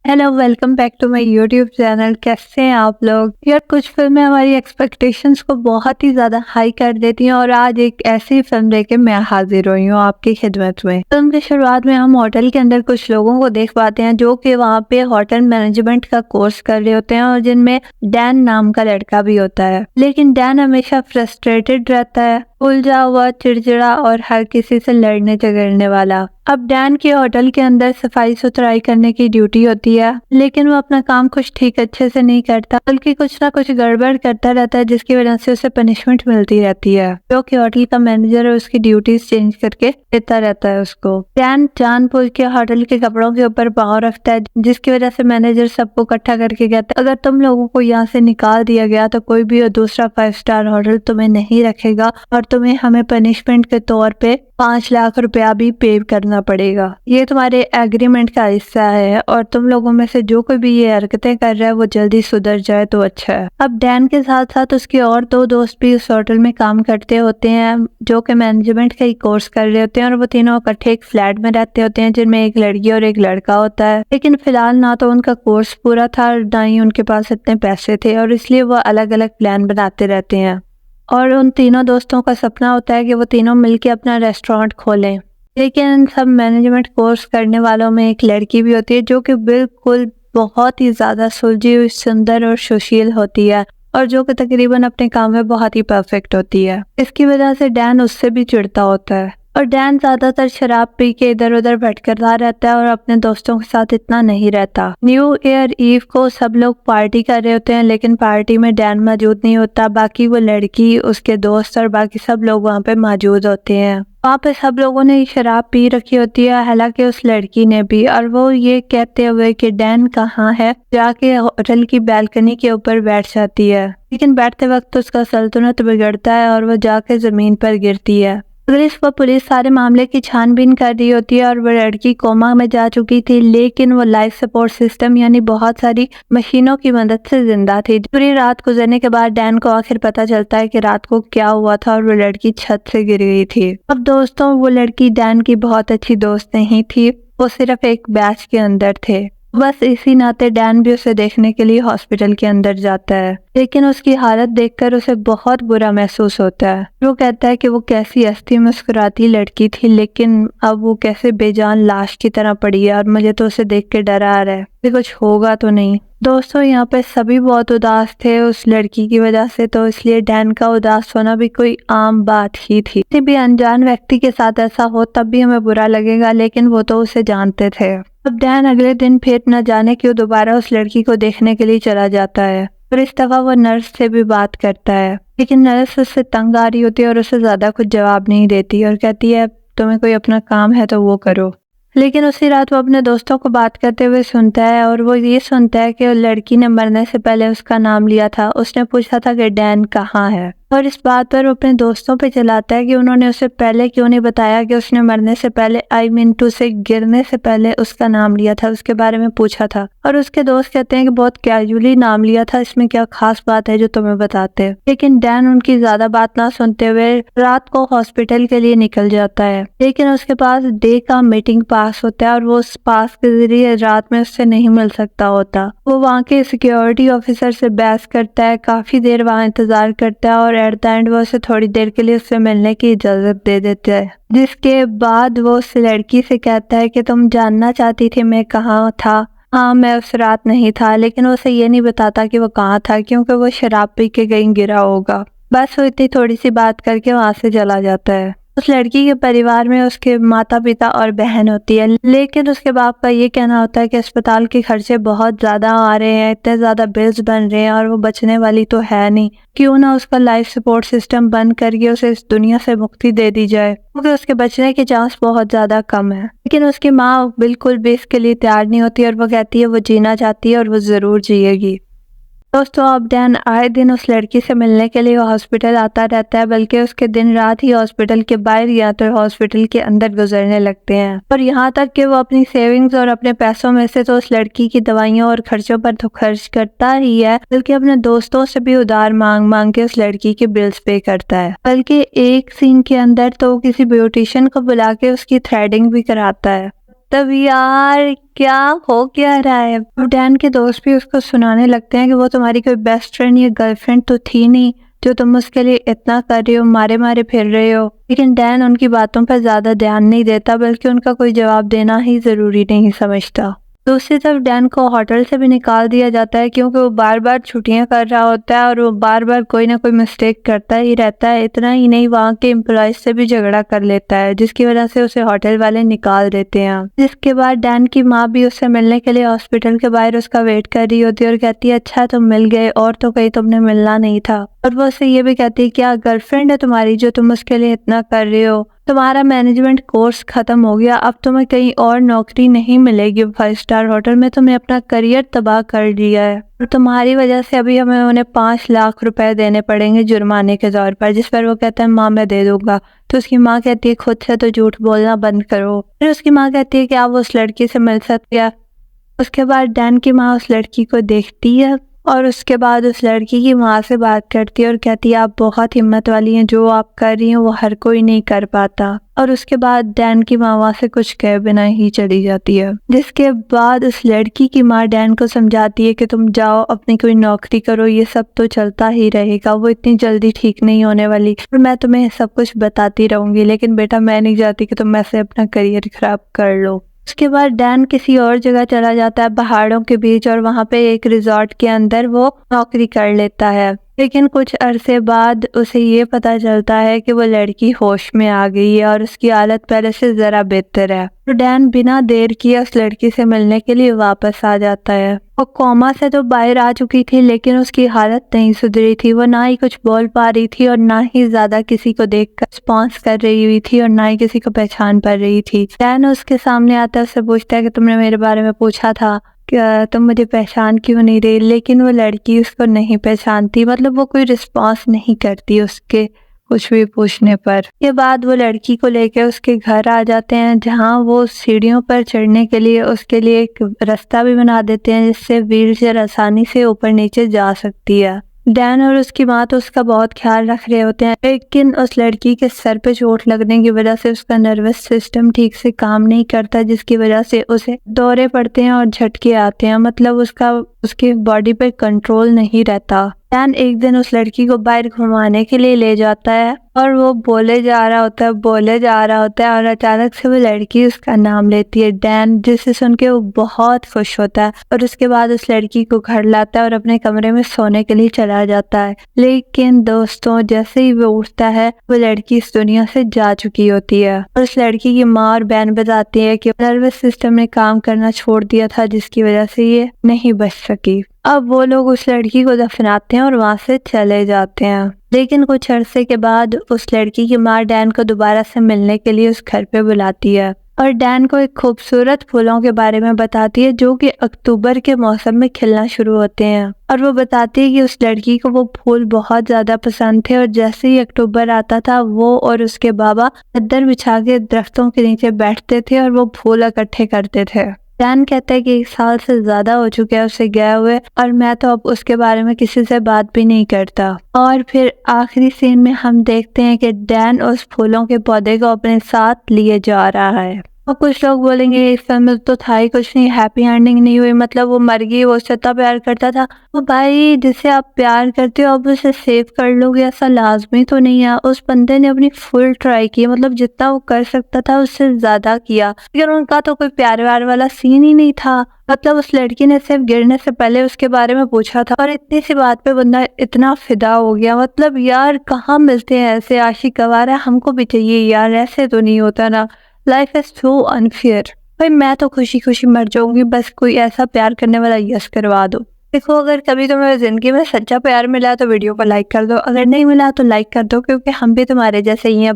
Hello, welcome back to my YouTube channel. कैसे हैं आप लोग यार? कुछ फिल्में हमारी एक्सपेक्टेशंस को बहुत ही ज्यादा हाई कर देती हैं और आज एक ऐसी फिल्म लेके मैं हाजिर हुई हूँ आपकी खिदमत में। फिल्म की शुरुआत में हम होटल के अंदर कुछ लोगों को देख पाते हैं जो कि वहाँ पे होटल मैनेजमेंट का कोर्स कर रहे होते हैं और जिनमें डैन नाम का लड़का भी होता है। लेकिन डैन हमेशा फ्रस्ट्रेटेड रहता है, उलझा हुआ, चिड़चिड़ा और हर किसी से लड़ने झगड़ने वाला। अब डैन की होटल के अंदर सफाई सुथराई करने की ड्यूटी होती है, लेकिन वो अपना काम कुछ ठीक अच्छे से नहीं करता, बल्कि कुछ ना कुछ गड़बड़ करता रहता है, जिसकी वजह से उसे पनिशमेंट मिलती रहती है। जो कि होटल का मैनेजर है उसकी ड्यूटीज चेंज करके देता रहता है उसको। डैन जानबूझ के होटल के कपड़ों के ऊपर पाँव रखता है, जिसकी वजह से मैनेजर सबको इकट्ठा करके कहता है, अगर तुम लोगों को यहाँ से निकाल दिया गया तो कोई भी दूसरा 5 स्टार होटल तुम्हें नहीं रखेगा और तुम्हें हमें पनिशमेंट के तौर पे 5 लाख रुपया भी पे करना पड़ेगा। ये तुम्हारे एग्रीमेंट का हिस्सा है और तुम लोगों में से जो कोई भी ये हरकतें कर रहा है वो जल्दी सुधर जाए तो अच्छा है। अब डैन के साथ साथ उसके और 2 दोस्त भी उस होटल में काम करते होते हैं जो कि मैनेजमेंट का ही कोर्स कर रहे होते हैं और वो तीनों इकट्ठे एक फ्लैट में रहते होते हैं जिनमें एक लड़की और एक लड़का होता है। लेकिन फिलहाल ना तो उनका कोर्स पूरा था ना ही उनके पास इतने पैसे थे और इसलिए वो अलग अलग प्लान बनाते रहते हैं। और उन तीनों दोस्तों का सपना होता है कि वो तीनों मिलके अपना रेस्टोरेंट खोलें। लेकिन इन सब मैनेजमेंट कोर्स करने वालों में एक लड़की भी होती है जो कि बिल्कुल बहुत ही ज्यादा सुलझी हुई, सुंदर और सुशील होती है और जो कि तकरीबन अपने काम में बहुत ही परफेक्ट होती है। इसकी वजह से डैन उससे भी चिढ़ता होता है और डैन ज्यादातर शराब पी के इधर उधर भटकता रहता है और अपने दोस्तों के साथ इतना नहीं रहता। न्यू ईयर ईव को सब लोग पार्टी कर रहे होते हैं, लेकिन पार्टी में डैन मौजूद नहीं होता। बाकी वो लड़की, उसके दोस्त और बाकी सब लोग वहाँ पे मौजूद होते हैं। वहाँ पे सब लोगों ने शराब पी रखी होती है, हालांकि उस लड़की ने भी, और वो ये कहते हुए कि डैन कहाँ है जाके होटल की बैल्कनी के ऊपर बैठ जाती है। लेकिन बैठते वक्त उसका संतुलन बिगड़ता है और वो जाके जमीन पर गिरती है। अगली सुबह पुलिस सारे मामले की छानबीन कर रही होती है और वो लड़की कोमा में जा चुकी थी, लेकिन वो लाइफ सपोर्ट सिस्टम यानी बहुत सारी मशीनों की मदद से जिंदा थी। पूरी रात गुजरने के बाद डैन को आखिर पता चलता है कि रात को क्या हुआ था और वो लड़की छत से गिर गई थी। अब दोस्तों, वो लड़की डैन की बहुत अच्छी दोस्त नहीं थी, वो सिर्फ एक बैच के अंदर थे। बस इसी नाते डैन भी उसे देखने के लिए हॉस्पिटल के अंदर जाता है, लेकिन उसकी हालत देखकर उसे बहुत बुरा महसूस होता है। वो कहता है कि वो कैसी हंसती मुस्कुराती लड़की थी, लेकिन अब वो कैसे बेजान लाश की तरह पड़ी है और मुझे तो उसे देख के डर आ रहा है कि कुछ होगा तो नहीं। दोस्तों, यहाँ पे सभी बहुत उदास थे उस लड़की की वजह से, तो इसलिए डैन का उदास होना भी कोई आम बात ही थी। किसी भी अनजान व्यक्ति के साथ ऐसा हो तब भी हमें बुरा लगेगा, लेकिन वो तो उसे जानते थे। अब डैन अगले दिन फिर न जाने क्यों दोबारा उस लड़की को देखने के लिए चला जाता है और इस दफा वो नर्स से भी बात करता है, लेकिन नर्स उससे तंग आ रही होती है और उसे ज्यादा कुछ जवाब नहीं देती और कहती है तुम्हें कोई अपना काम है तो वो करो। लेकिन उसी रात वो अपने दोस्तों को बात करते हुए सुनता है और वो ये सुनता है कि लड़की ने मरने से पहले उसका नाम लिया था। उसने पूछा था कि डैन कहाँ है और इस बात पर वो अपने दोस्तों पे चलाता है कि उन्होंने उसे पहले क्यों नहीं बताया कि उसने मरने से पहले, आई मीन टू से गिरने से पहले उसका नाम लिया था, उसके बारे में पूछा था। और उसके दोस्त कहते हैं कि बहुत कैजुअली नाम लिया था, इसमें क्या खास बात है जो तुम्हें बताते। लेकिन डैन उनकी ज्यादा बात ना सुनते हुए रात को हॉस्पिटल के लिए निकल जाता है, लेकिन उसके पास डे का मीटिंग पास होता है और वो उस पास के जरिए रात में उससे नहीं मिल सकता होता। वो वहाँ के सिक्योरिटी ऑफिसर से बहस करता है, काफी देर वहाँ इंतजार करता है और एट द एंड वो उसे थोड़ी देर के लिए उससे मिलने की इजाजत दे देते हैं। जिसके बाद वो उस लड़की से कहता है कि तुम जानना चाहती थी मैं कहाँ था। हाँ, मैं उस रात नहीं था, लेकिन वो उसे ये नहीं बताता कि वो कहाँ था क्योंकि वो शराब पी के कहीं गिरा होगा। बस वो इतनी थोड़ी सी बात करके वहाँ से चला जाता है। उस लड़की के परिवार में उसके माता पिता और बहन होती है, लेकिन उसके बाप का ये कहना होता है कि अस्पताल के खर्चे बहुत ज्यादा आ रहे हैं, इतने ज्यादा बिल्स बन रहे हैं और वो बचने वाली तो है नहीं, क्यों ना उसका लाइफ सपोर्ट सिस्टम बंद करके उसे इस दुनिया से मुक्ति दे दी जाए, क्योंकि उसके बचने के चांस बहुत ज्यादा कम है। लेकिन उसकी माँ बिल्कुल भी इसके लिए तैयार नहीं होती और वो कहती है वो जीना चाहती है और वो जरूर जिएगी। दोस्तों, अब डैन आए दिन उस लड़की से मिलने के लिए हॉस्पिटल आता रहता है, बल्कि उसके दिन रात ही हॉस्पिटल के बाहर या तो हॉस्पिटल के अंदर गुजरने लगते हैं। और यहाँ तक कि वो अपनी सेविंग्स और अपने पैसों में से तो उस लड़की की दवाइयों और खर्चों पर तो खर्च करता ही है, बल्कि अपने दोस्तों से भी उधार मांग मांग के उस लड़की के बिल्स पे करता है। बल्कि एक सीन के अंदर तो किसी ब्यूटिशियन को बुला के उसकी थ्रेडिंग भी कराता है। तब यार क्या हो क्या रहा है। अब डैन के दोस्त भी उसको सुनाने लगते हैं कि वो तुम्हारी कोई बेस्ट फ्रेंड या गर्लफ्रेंड तो थी नहीं जो तुम उसके लिए इतना कर रहे हो, मारे मारे फिर रहे हो। लेकिन डैन उनकी बातों पर ज्यादा ध्यान नहीं देता, बल्कि उनका कोई जवाब देना ही जरूरी नहीं समझता। दूसरी तरफ डैन को होटल से भी निकाल दिया जाता है क्योंकि वो बार बार छुट्टियां कर रहा होता है और वो बार बार कोई ना कोई मिस्टेक करता ही रहता है। इतना ही नहीं, वहाँ के एम्प्लॉयज से भी झगड़ा कर लेता है, जिसकी वजह से उसे होटल वाले निकाल देते हैं। जिसके बाद डैन की माँ भी उससे मिलने के लिए हॉस्पिटल के बाहर उसका वेट कर रही होती है और कहती है अच्छा तुम मिल गए, और तो कहीं तुमने मिलना नहीं था। और वो उससे ये भी कहती है क्या गर्लफ्रेंड है तुम्हारी जो तुम उसके लिए इतना कर रहे हो? तुम्हारा मैनेजमेंट कोर्स खत्म हो गया, अब तुम्हें कहीं और नौकरी नहीं मिलेगी 5 स्टार होटल में, तुमने अपना करियर तबाह कर दिया है और तुम्हारी वजह से अभी हमें उन्हें 5 लाख रुपए देने पड़ेंगे जुर्माने के तौर पर। जिस पर वो कहता है माँ मैं दे दूंगा। तो उसकी माँ कहती है खुद से तो झूठ बोलना बंद करो। फिर उसकी माँ कहती है कि आप उस लड़की से मिल सकती है। उसके बाद डैन की माँ उस लड़की को देखती है और उसके बाद उस लड़की की माँ से बात करती है और कहती है आप बहुत हिम्मत वाली हैं, जो आप कर रही हैं वो हर कोई नहीं कर पाता। और उसके बाद डैन की माँ वहाँ से कुछ कहे बिना ही चली जाती है। जिसके बाद उस लड़की की माँ डैन को समझाती है कि तुम जाओ अपनी कोई नौकरी करो, ये सब तो चलता ही रहेगा, वो इतनी जल्दी ठीक नहीं होने वाली और मैं तुम्हें सब कुछ बताती रहूंगी, लेकिन बेटा मैं नहीं चाहती कि तुम ऐसे अपना करियर खराब कर लो। उसके बाद डैन किसी और जगह चला जाता है पहाड़ों के बीच और वहाँ पे एक रिजॉर्ट के अंदर वो नौकरी कर लेता है। लेकिन कुछ अरसे बाद उसे ये पता चलता है कि वो लड़की होश में आ गई है और उसकी हालत पहले से जरा बेहतर है। तो डैन बिना देर किए उस लड़की से मिलने के लिए वापस आ जाता है। वो कोमा से तो बाहर आ चुकी थी, लेकिन उसकी हालत नहीं सुधरी थी। वो ना ही कुछ बोल पा रही थी और ना ही ज्यादा किसी को देखकर रिस्पॉन्स कर रही हुई थी और ना ही किसी को पहचान पा रही थी। डैन उसके सामने आता है, उससे पूछता है कि तुमने मेरे बारे में पूछा था, क्या तुम मुझे पहचान क्यों नहीं रही? लेकिन वो लड़की उसको नहीं पहचानती, मतलब वो कोई रिस्पॉन्स नहीं करती उसके कुछ भी पूछने पर। ये बाद वो लड़की को लेकर उसके घर आ जाते हैं, जहाँ वो सीढ़ियों पर चढ़ने के लिए उसके लिए एक रास्ता भी बना देते हैं जिससे व्हीलचेयर आसानी से ऊपर नीचे जा सकती है। डैन और उसकी माँ तो उसका बहुत ख्याल रख रहे होते हैं, लेकिन उस लड़की के सर पे चोट लगने की वजह से उसका नर्वस सिस्टम ठीक से काम नहीं करता, जिसकी वजह से उसे दौरे पड़ते हैं और झटके आते हैं, मतलब उसकी बॉडी पे कंट्रोल नहीं रहता। डैन एक दिन उस लड़की को बाहर घुमाने के लिए ले जाता है और वो बोले जा रहा होता है और अचानक से वो लड़की उसका नाम लेती है डैन, जिसे सुन के वो बहुत खुश होता है और उसके बाद उस लड़की को घर लाता है और अपने कमरे में सोने के लिए चला जाता है। लेकिन दोस्तों जैसे ही वो उठता है वो लड़की इस दुनिया से जा चुकी होती है और उस लड़की की माँ और बहन बताती है कि नर्वस सिस्टम ने काम करना छोड़ दिया था, जिसकी वजह से ये नहीं बच सकी। अब वो लोग उस लड़की को दफनाते हैं और वहाँ से चले जाते हैं। लेकिन कुछ अरसे के बाद उस लड़की की माँ डैन को दोबारा से मिलने के लिए उस घर पे बुलाती है और डैन को एक खूबसूरत फूलों के बारे में बताती है जो कि अक्टूबर के मौसम में खिलना शुरू होते हैं। और वो बताती है कि उस लड़की को वो फूल बहुत ज्यादा पसंद थे और जैसे ही अक्टूबर आता था वो और उसके बाबा चद्दर बिछा के दरख्तों के नीचे बैठते थे और वो फूल इकट्ठे करते थे। डैन कहता है कि 1 साल से ज्यादा हो चुके हैं उसे गए हुए और मैं तो अब उसके बारे में किसी से बात भी नहीं करता। और फिर आखिरी सीन में हम देखते हैं कि डैन उस फूलों के पौधे को अपने साथ लिए जा रहा है। और कुछ लोग बोलेंगे इस फिल्म में तो था ही कुछ नहीं, हैप्पी एंडिंग नहीं हुई, मतलब वो मर गई, वो उससे इतना प्यार करता था। वो भाई जिसे आप प्यार करते हो अब उसे सेव कर लोगे ऐसा लाजमी तो नहीं है। उस बंदे ने अपनी फुल ट्राई की, मतलब जितना वो कर सकता था उससे ज्यादा किया, लेकिन उनका तो कोई प्यार व्यार वाला सीन ही नहीं था। मतलब उस लड़की ने सिर्फ गिरने से पहले उसके बारे में पूछा था और इतनी सी बात पे बंदा इतना फिदा हो गया। मतलब यार कहाँ मिलते हैं ऐसे आशिक गवारा, हमको भी चाहिए यार, ऐसे तो नहीं होता ना। Life is so unfair. भाई मैं तो खुशी खुशी मर जाऊंगी, बस कोई ऐसा प्यार करने वाला यस करवा दो। देखो अगर कभी तुम्हें जिंदगी में सच्चा प्यार मिला तो वीडियो को लाइक कर दो, अगर नहीं मिला तो लाइक कर दो, क्योंकि हम भी तुम्हारे जैसे ही हैं।